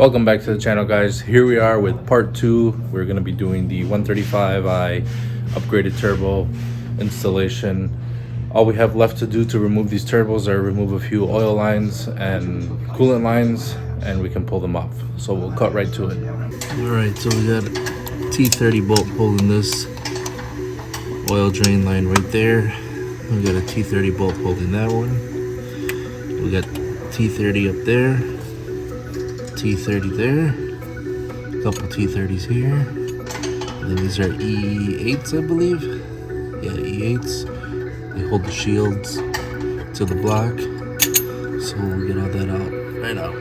Welcome back to the channel, guys. Here we are with part 2. We're going to be doing the 135i upgraded turbo installation. All we have left to do to remove these turbos are remove a few oil lines and coolant lines, and we can pull them off. So we'll cut right to it. Alright, so we got a T30 bolt holding this oil drain line right there. We got a T30 bolt holding that one. We got T30 up there, T30 there, a couple T30s here, and then these are E8s, I believe. Yeah, E8s. They hold the shields to the block, so we'll get all that out right now.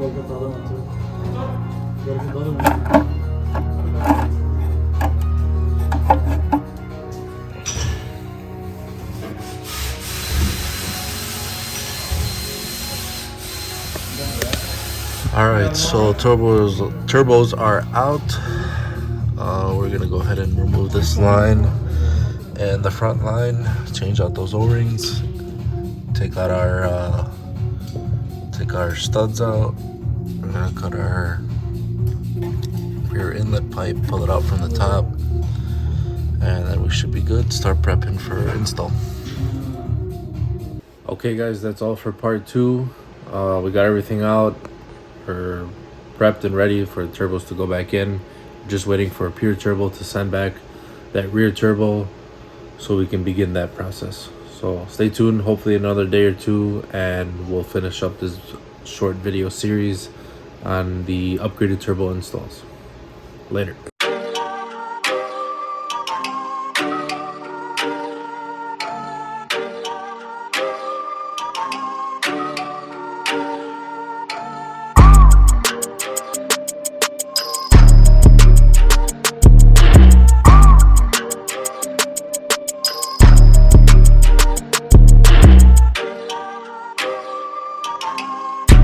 gotta get the other one too. You gotta get the other one. All right, so turbos are out. We're gonna go ahead and remove this line and the front line, change out those O-rings, take out our studs out. We're gonna cut our rear inlet pipe, pull it out from the top, and then we should be good. Start prepping for install. Okay guys, that's all for part 2. We got everything out. We're prepped and ready for the turbos to go back in. Just waiting for a pure turbo to send back that rear turbo so we can begin that process. So stay tuned, hopefully another day or two, and we'll finish up this short video series on the upgraded turbo installs. Later.